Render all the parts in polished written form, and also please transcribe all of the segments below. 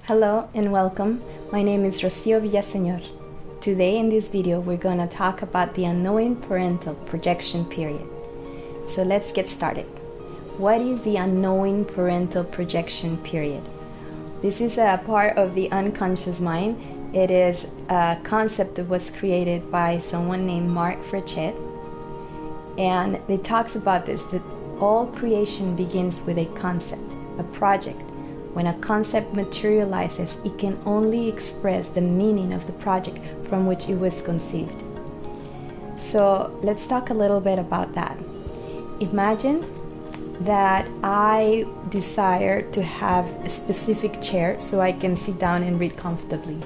Hello and welcome. My name is Rocio Villaseñor. Today in this video we're going to talk about the unknowing parental projection period. So let's get started. What is the unknowing parental projection period? This is a part of the unconscious mind. It is a concept that was created by someone named Mark Frechet, and it talks about this, that all creation begins with a concept, a project. When a concept materializes, it can only express the meaning of the project from which it was conceived. So let's talk a little bit about that. Imagine that I desire to have a specific chair so I can sit down and read comfortably.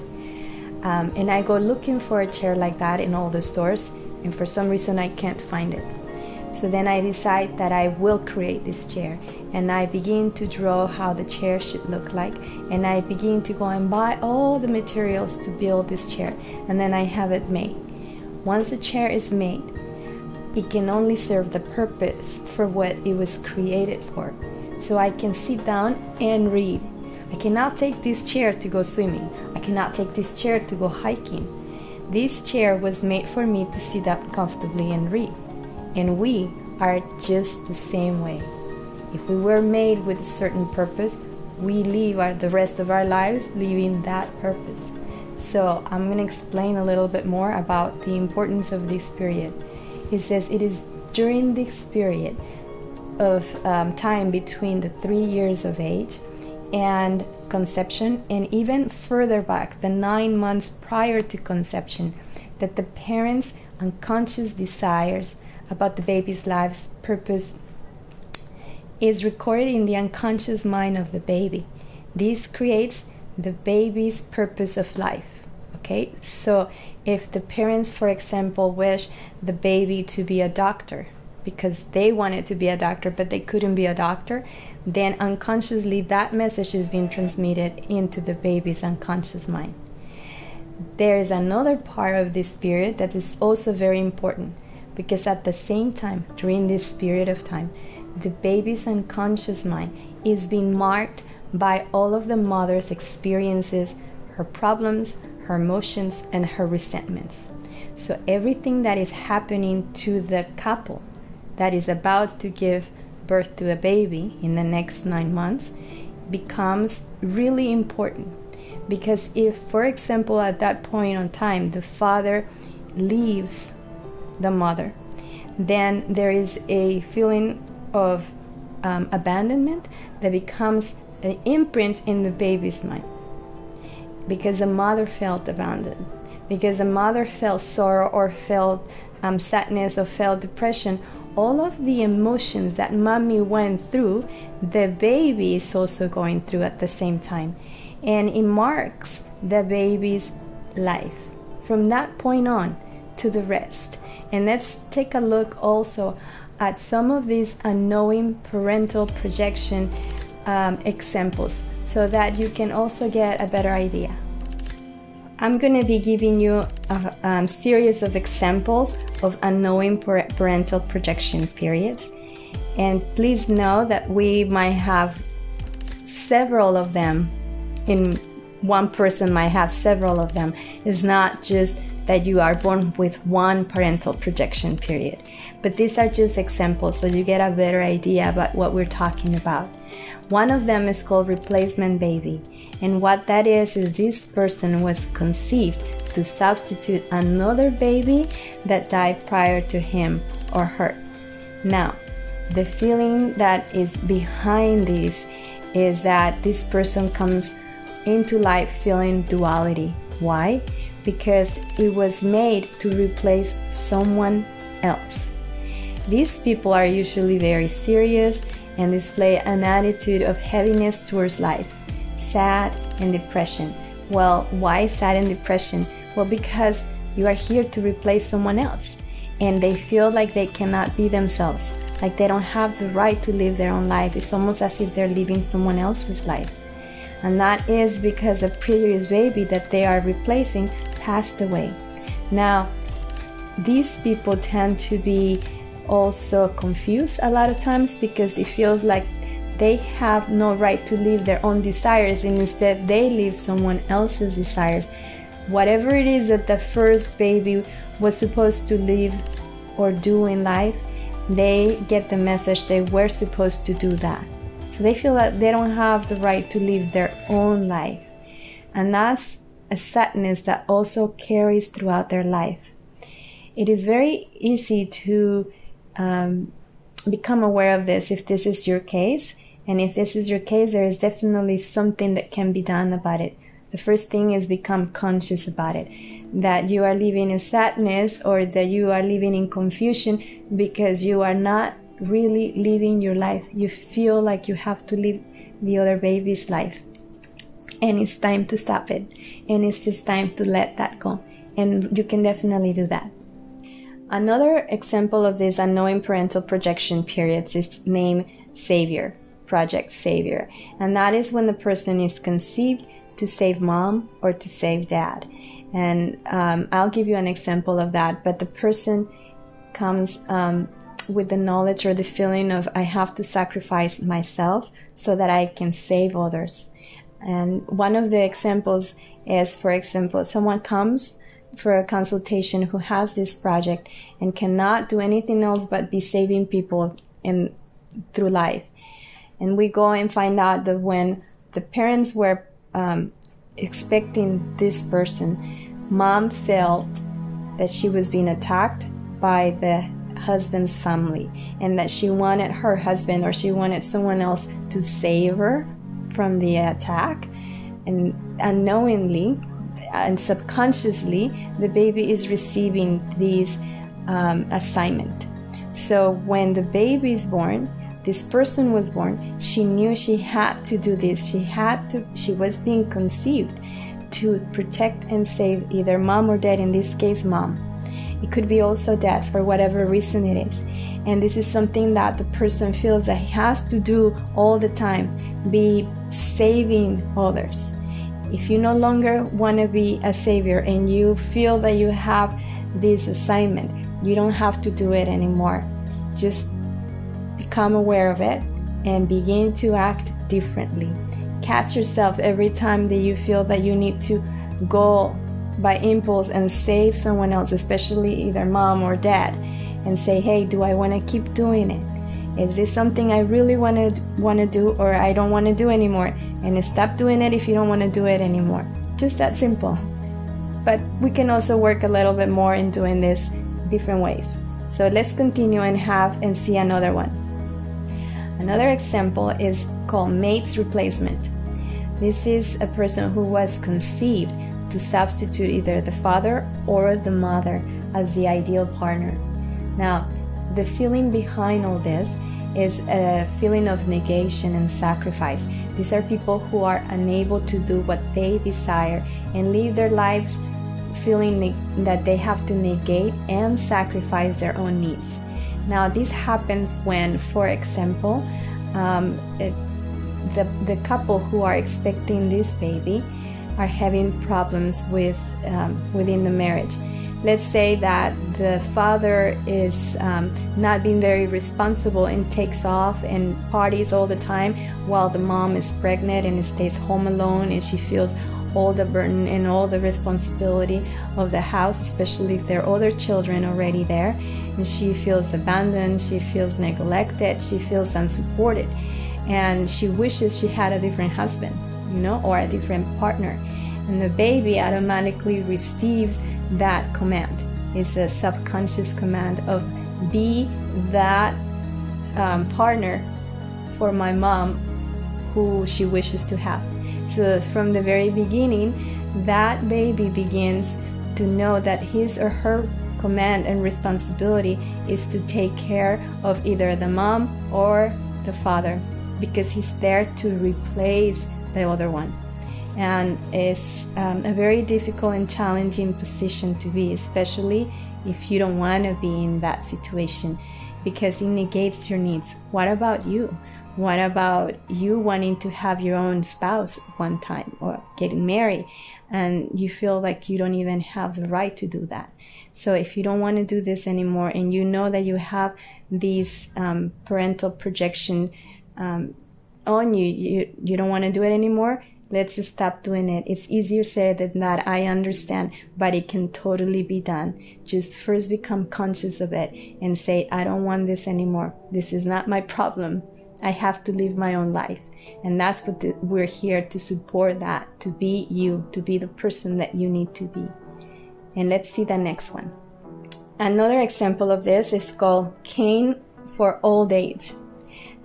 And I go looking for a chair like that in all the stores, and for some reason I can't find it. So then I decide that I will create this chair, and I begin to draw how the chair should look like, and I begin to go and buy all the materials to build this chair, and then I have it made. Once a chair is made, it can only serve the purpose for what it was created for. So I can sit down and read. I cannot take this chair to go swimming. I cannot take this chair to go hiking. This chair was made for me to sit up comfortably and read. And we are just the same way. If we were made with a certain purpose, we live the rest of our lives living that purpose. So I'm going to explain a little bit more about the importance of this period. It says it is during this period of time between the 3 years of age and conception, and even further back, the 9 months prior to conception, that the parents' unconscious desires about the baby's life's purpose is recorded in the unconscious mind of the baby. This creates the baby's purpose of life. Okay, so if the parents, for example, wish the baby to be a doctor because they wanted to be a doctor but they couldn't be a doctor, then unconsciously that message is being transmitted into the baby's unconscious mind. There is another part of this period that is also very important, because at the same time, during this period of time, the baby's unconscious mind is being marked by all of the mother's experiences, her problems, her emotions, and her resentments. So everything that is happening to the couple that is about to give birth to a baby in the next 9 months becomes really important. Because if, for example, at that point in time, the father leaves the mother, then there is a feeling of abandonment that becomes an imprint in the baby's mind, because the mother felt abandoned, because the mother felt sorrow or felt sadness or felt depression. All of the emotions that mommy went through, the baby is also going through at the same time, and it marks the baby's life from that point on to the rest. And let's take a look also at some of these unknowing parental projection examples so that you can also get a better idea. I'm going to be giving you a series of examples of unknowing parental projection periods. And please know that we might have several of them. In one person might have several of them. It's not just that you are born with one parental projection period. But these are just examples so you get a better idea about what we're talking about. One of them is called replacement baby. And what that is this person was conceived to substitute another baby that died prior to him or her. Now, the feeling that is behind this is that this person comes into life feeling duality. Why? Because it was made to replace someone else. These people are usually very serious and display an attitude of heaviness towards life, sad and depression. Well, why sad and depression? Well, because you are here to replace someone else, and they feel like they cannot be themselves, like they don't have the right to live their own life. It's almost as if they're living someone else's life. And that is because a previous baby that they are replacing passed away. Now, these people tend to be also confused a lot of times, because it feels like they have no right to live their own desires, and instead they live someone else's desires. Whatever it is that the first baby was supposed to live or do in life, they get the message they were supposed to do that. So they feel that they don't have the right to live their own life. And that's a sadness that also carries throughout their life. It is very easy to become aware of this if this is your case. And if this is your case, there is definitely something that can be done about it. The first thing is become conscious about it, that you are living in sadness or that you are living in confusion because you are not really living your life. You feel like you have to live the other baby's life. And it's time to stop it. And it's just time to let that go. And you can definitely do that. Another example of this unknowing parental projection periods is named Savior, Project Savior. And that is when the person is conceived to save mom or to save dad. And I'll give you an example of that. But the person comes with the knowledge or the feeling of, I have to sacrifice myself so that I can save others. And one of the examples is, for example, someone comes for a consultation who has this project and cannot do anything else but be saving people through life. And we go and find out that when the parents were expecting this person, mom felt that she was being attacked by the husband's family, and that she wanted her husband or she wanted someone else to save her from the attack. And unknowingly and subconsciously, the baby is receiving this assignment. So when the baby is born, this person was born, she knew she had to do this. She was being conceived to protect and save either mom or dad, in this case mom. It could be also dad, for whatever reason it is. And this is something that the person feels that he has to do all the time, be saving others. If you no longer want to be a savior and you feel that you have this assignment, you don't have to do it anymore. Just become aware of it and begin to act differently. Catch yourself every time that you feel that you need to go by impulse and save someone else, especially either mom or dad, and say, hey, do I want to keep doing it? Is this something I really want to do, or I don't want to do anymore? And stop doing it if you don't want to do it anymore. Just that simple. But we can also work a little bit more in doing this different ways. So let's continue and see another one. Another example is called mate's replacement. This is a person who was conceived to substitute either the father or the mother as the ideal partner. Now, the feeling behind all this is a feeling of negation and sacrifice. These are people who are unable to do what they desire and live their lives feeling that they have to negate and sacrifice their own needs. Now, this happens when, for example, the couple who are expecting this baby are having problems within the marriage. Let's say that the father is not being very responsible and takes off and parties all the time, while the mom is pregnant and stays home alone, and she feels all the burden and all the responsibility of the house, especially if there are other children already there, and she feels abandoned, she feels neglected, she feels unsupported, and she wishes she had a different husband, or a different partner. And the baby automatically receives that command. It's a subconscious command of be that partner for my mom who she wishes to have. So from the very beginning, that baby begins to know that his or her command and responsibility is to take care of either the mom or the father, because he's there to replace the other one. And it's a very difficult and challenging position to be, especially if you don't want to be in that situation, because it negates your needs. What about you? What about you wanting to have your own spouse one time, or getting married, and you feel like you don't even have the right to do that? So if you don't want to do this anymore and you know that you have these parental projection on you don't want to do it anymore, let's stop doing it. It's easier said than that, I understand, but it can totally be done. Just first become conscious of it and say, I don't want this anymore. This is not my problem. I have to live my own life. And that's what we're here to support, that, to be you, to be the person that you need to be. And let's see the next one. Another example of this is called cane for old age.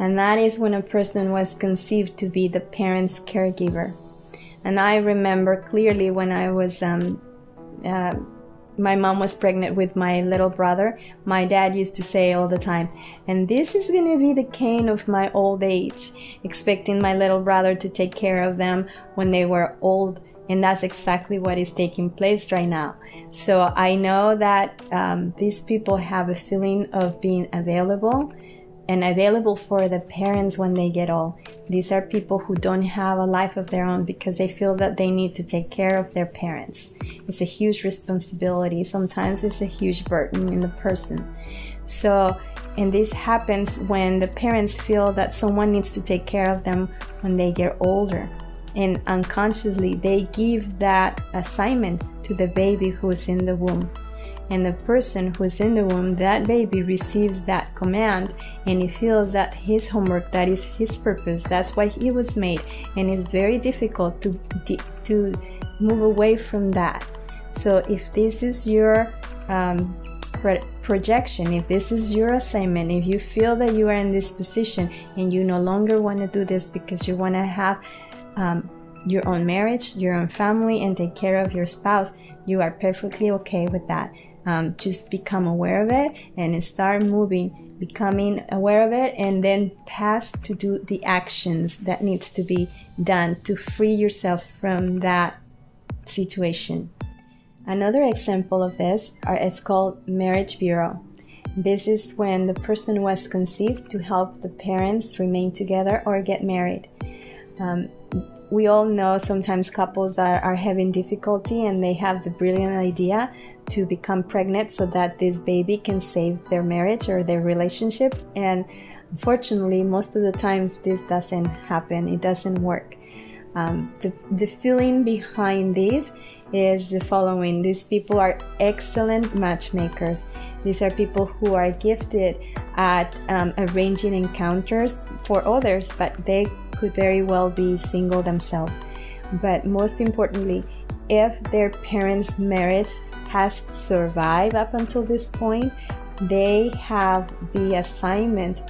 And that is when a person was conceived to be the parent's caregiver. And I remember clearly when I was, my mom was pregnant with my little brother, my dad used to say all the time, and this is going to be the cane of my old age, expecting my little brother to take care of them when they were old. And that's exactly what is taking place right now. So I know that these people have a feeling of being available and available for the parents when they get old. These are people who don't have a life of their own because they feel that they need to take care of their parents. It's a huge responsibility. Sometimes it's a huge burden in the person. So, and this happens when the parents feel that someone needs to take care of them when they get older. And unconsciously, they give that assignment to the baby who is in the womb. And the person who's in the womb, that baby receives that command, and he feels that his homework, that is his purpose, that's why he was made. And it's very difficult to move away from that. So if this is your projection, if this is your assignment, if you feel that you are in this position and you no longer want to do this because you want to have your own marriage, your own family, and take care of your spouse, you are perfectly okay with that. Just become aware of it and start moving, becoming aware of it, and then pass to do the actions that needs to be done to free yourself from that situation. Another example of this is called marriage bureau. This is when the person was conceived to help the parents remain together or get married. We all know sometimes couples that are having difficulty and they have the brilliant idea to become pregnant so that this baby can save their marriage or their relationship. And unfortunately, most of the times this doesn't happen. It doesn't work. The feeling behind this is the following. These people are excellent matchmakers. These are people who are gifted at arranging encounters for others, but they could very well be single themselves. But most importantly, if their parents' marriage has survived up until this point, they have the assignment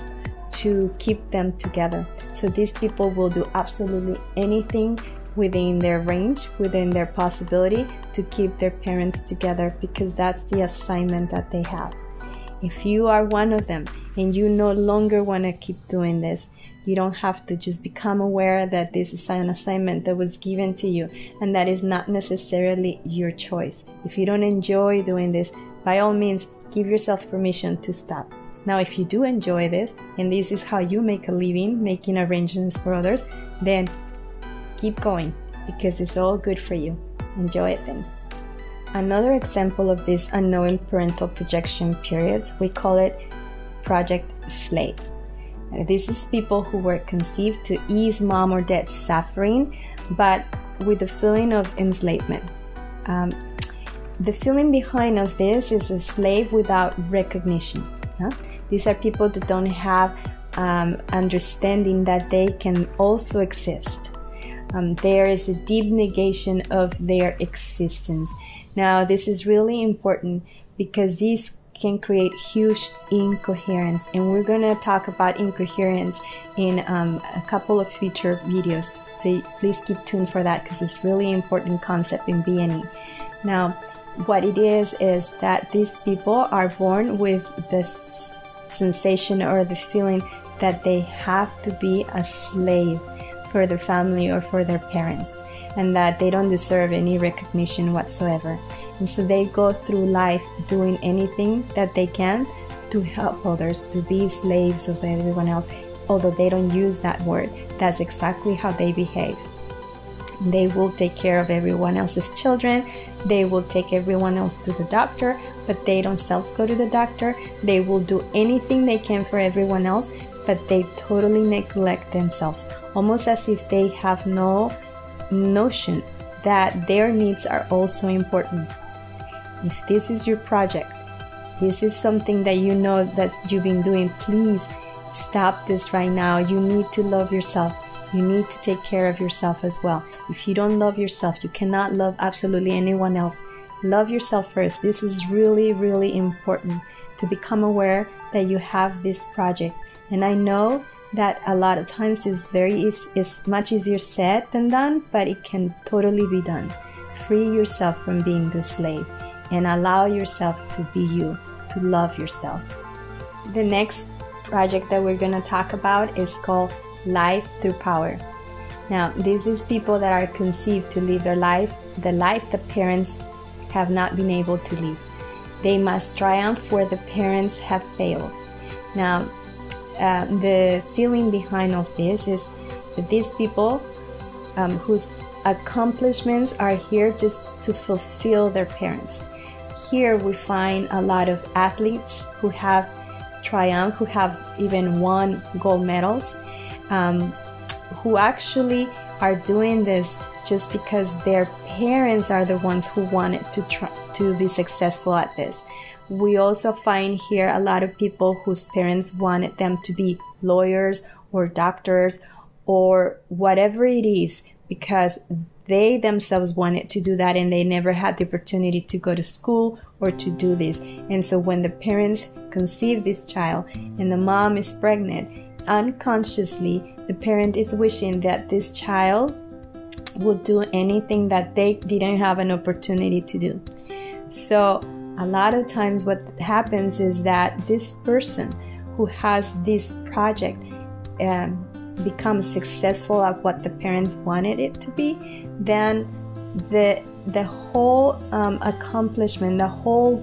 to keep them together. So these people will do absolutely anything within their range, within their possibility, to keep their parents together, because that's the assignment that they have. If you are one of them and you no longer want to keep doing this, you don't have to. Just become aware that this is an assignment that was given to you and that is not necessarily your choice. If you don't enjoy doing this, by all means, give yourself permission to stop. Now, if you do enjoy this and this is how you make a living, making arrangements for others, then keep going, because it's all good for you. Enjoy it then. Another example of this unknowing parental projection periods, we call it Project Slate. This is people who were conceived to ease mom or dad's suffering, but with the feeling of enslavement. The feeling behind of this is a slave without recognition. These are people that don't have understanding that they can also exist. There is a deep negation of their existence. Now, this is really important because these can create huge incoherence, and we're going to talk about incoherence in a couple of future videos, so please keep tuned for that, because it's really important concept in BNE. Now, what it is that these people are born with this sensation or the feeling that they have to be a slave for their family or for their parents, and that they don't deserve any recognition whatsoever. And so they go through life doing anything that they can to help others, to be slaves of everyone else. Although they don't use that word, that's exactly how they behave. They will take care of everyone else's children. They will take everyone else to the doctor, but they themselves go to the doctor. They will do anything they can for everyone else, but they totally neglect themselves, almost as if they have no notion that their needs are also important. If this is your project, this is something that you know that you've been doing, please stop this right now. You need to love yourself. You need to take care of yourself as well. If you don't love yourself, you cannot love absolutely anyone else. Love yourself first. This is really, really important to become aware that you have this project. And I know that a lot of times it's much easier said than done, but it can totally be done. Free yourself from being the slave and allow yourself to be you, to love yourself. The next project that we're going to talk about is called Life Through Power. Now, this is people that are conceived to live the life the parents have not been able to live. They must triumph where the parents have failed. Now, the feeling behind all this is that these people whose accomplishments are here just to fulfill their parents. Here we find a lot of athletes who have triumphed, who have even won gold medals, who actually are doing this just because their parents are the ones who wanted to be successful at this. We also find here a lot of people whose parents wanted them to be lawyers or doctors or whatever it is, because they themselves wanted to do that and they never had the opportunity to go to school or to do this. And so when the parents conceive this child and the mom is pregnant, unconsciously the parent is wishing that this child would do anything that they didn't have an opportunity to do. So a lot of times what happens is that this person who has this project becomes successful at what the parents wanted it to be, then the whole accomplishment, the whole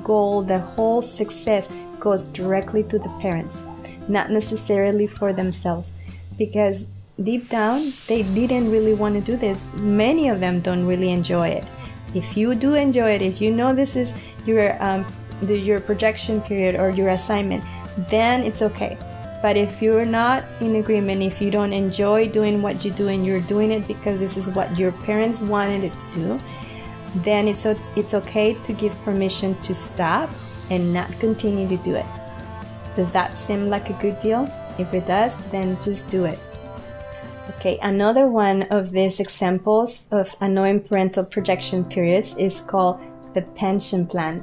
goal, the whole success goes directly to the parents, not necessarily for themselves, because deep down they didn't really want to do this. Many of them don't really enjoy it. If you do enjoy it, if you know this is your projection period or your assignment, then it's okay. But if you're not in agreement, if you don't enjoy doing what you do and you're doing it because this is what your parents wanted it to do, then it's okay to give permission to stop and not continue to do it. Does that seem like a good deal? If it does, then just do it. Okay, another one of these examples of annoying parental projection periods is called the pension plan.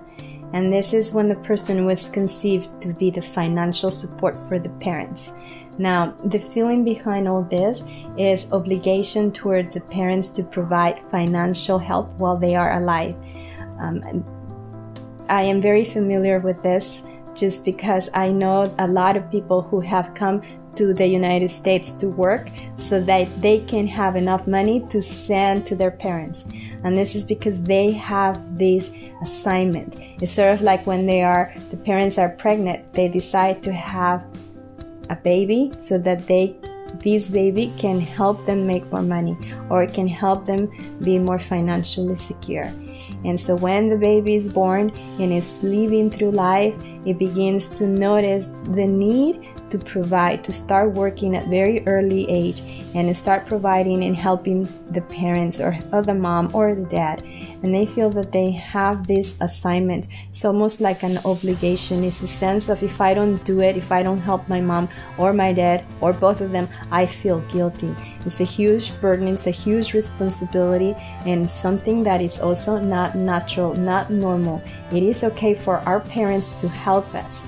And this is when the person was conceived to be the financial support for the parents. Now, the feeling behind all this is obligation towards the parents to provide financial help while they are alive. I am very familiar with this just because I know a lot of people who have come to the United States to work so that they can have enough money to send to their parents. And this is because they have this assignment. It's sort of like when the parents are pregnant, they decide to have a baby so that this baby can help them make more money or it can help them be more financially secure. And so when the baby is born and is living through life, it begins to notice the need to provide, to start working at very early age and start providing and helping the parents or the mom or the dad. And they feel that they have this assignment. It's almost like an obligation. It's a sense of, if I don't do it, if I don't help my mom or my dad or both of them, I feel guilty. It's a huge burden, it's a huge responsibility, and something that is also not natural, not normal. It is okay for our parents to help us,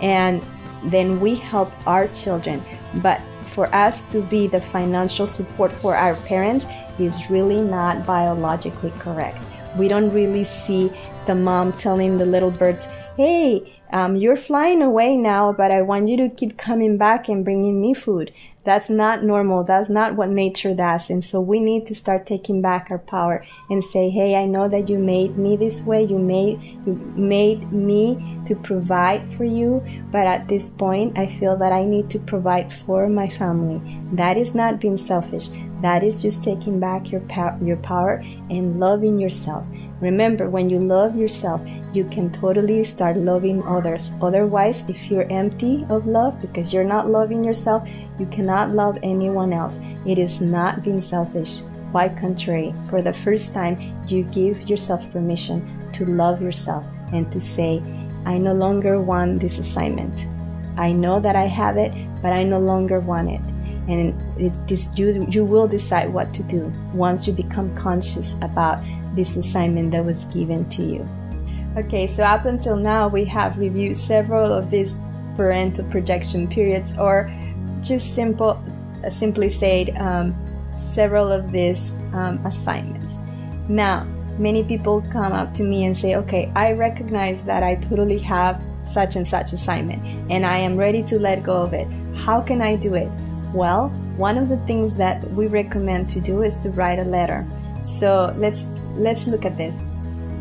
and then we help our children. But for us to be the financial support for our parents is really not biologically correct. We don't really see the mom telling the little birds, hey, you're flying away now, but I want you to keep coming back and bringing me food. That's not normal. That's not what nature does. And so we need to start taking back our power and say, hey, I know that you made me this way. You made me to provide for you. But at this point, I feel that I need to provide for my family. That is not being selfish. That is just taking back your power and loving yourself. Remember, when you love yourself, you can totally start loving others. Otherwise, if you're empty of love because you're not loving yourself, you cannot love anyone else. It is not being selfish. Quite contrary, for the first time, you give yourself permission to love yourself and to say, I no longer want this assignment. I know that I have it, but I no longer want it. And you will decide what to do once you become conscious about this assignment that was given to you. Okay, so up until now, we have reviewed several of these parental projection periods, or just simply said, several of these assignments. Now, many people come up to me and say, okay, I recognize that I totally have such and such assignment, and I am ready to let go of it. How can I do it? Well, one of the things that we recommend to do is to write a letter. So let's look at this.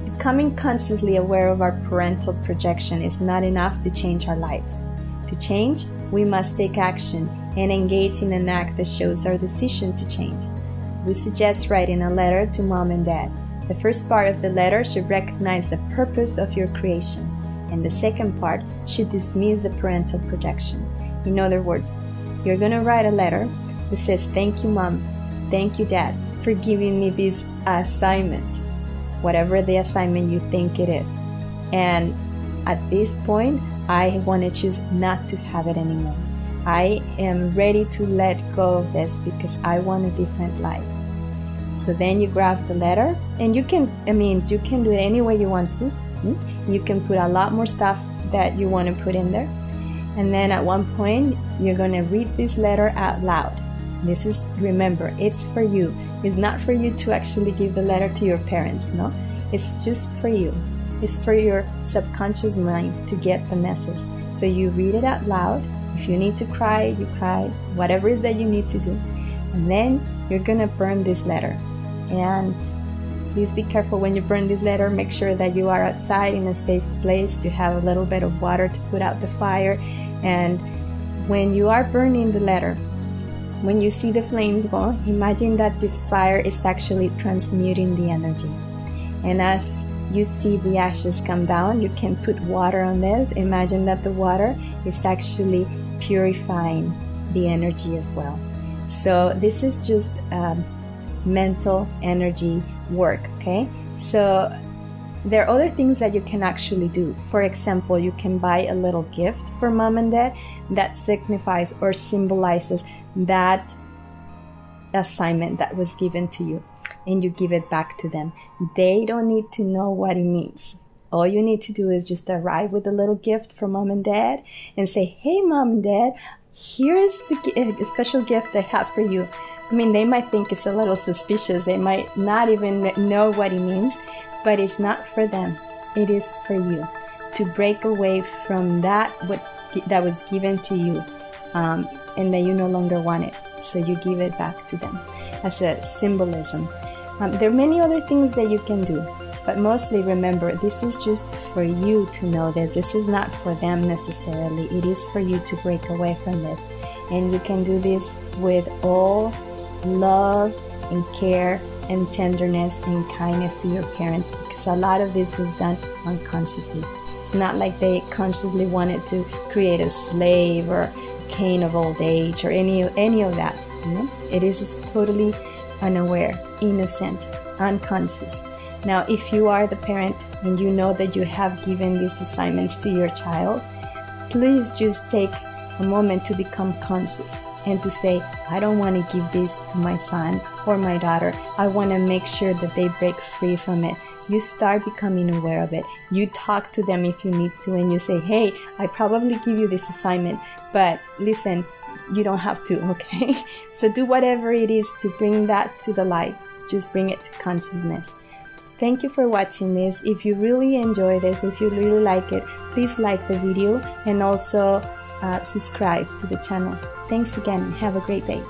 Becoming consciously aware of our parental projection is not enough to change our lives. To change, we must take action and engage in an act that shows our decision to change. We suggest writing a letter to mom and dad. The first part of the letter should recognize the purpose of your creation, and the second part should dismiss the parental projection. In other words, you're going to write a letter that says, thank you, mom, thank you, dad, for giving me this assignment, whatever the assignment you think it is. And at this point, I want to choose not to have it anymore. I am ready to let go of this because I want a different life. So then you grab the letter, and you can do it any way you want to. You can put a lot more stuff that you want to put in there. And then at one point, you're going to read this letter out loud. Remember, it's for you. It's not for you to actually give the letter to your parents, no? It's just for you. It's for your subconscious mind to get the message. So you read it out loud. If you need to cry, you cry, whatever it is that you need to do. And then you're going to burn this letter. And please be careful when you burn this letter. Make sure that you are outside in a safe place. You have a little bit of water to put out the fire. And when you are burning the letter, when you see the flames go, imagine that this fire is actually transmuting the energy. And as you see the ashes come down, you can put water on this. Imagine that the water is actually purifying the energy as well. So this is just mental energy work, okay? So there are other things that you can actually do. For example, you can buy a little gift for mom and dad that signifies or symbolizes that assignment that was given to you, and you give it back to them. They don't need to know what it means. All you need to do is just arrive with a little gift for mom and dad and say, hey, mom and dad, here's the special gift I have for you. They might think it's a little suspicious. They might not even know what it means, but it's not for them. It is for you to break away from that was given to you, and that you no longer want it. So you give it back to them as a symbolism. There are many other things that you can do, but mostly remember, this is just for you to know this. This is not for them necessarily. It is for you to break away from this. And you can do this with all love and care and tenderness and kindness to your parents, because a lot of this was done unconsciously. It's not like they consciously wanted to create a slave or a cane of old age or any of that. It is just totally unaware, innocent, unconscious. Now, if you are the parent and you know that you have given these assignments to your child, please just take a moment to become conscious and to say, I don't want to give this to my son or my daughter. I want to make sure that they break free from it. You start becoming aware of it. You talk to them if you need to, and you say, hey, I probably give you this assignment, but listen, you don't have to, okay? So do whatever it is to bring that to the light. Just bring it to consciousness. Thank you for watching this. If you really enjoy this, if you really like it, please like the video and also subscribe to the channel. Thanks again. Have a great day.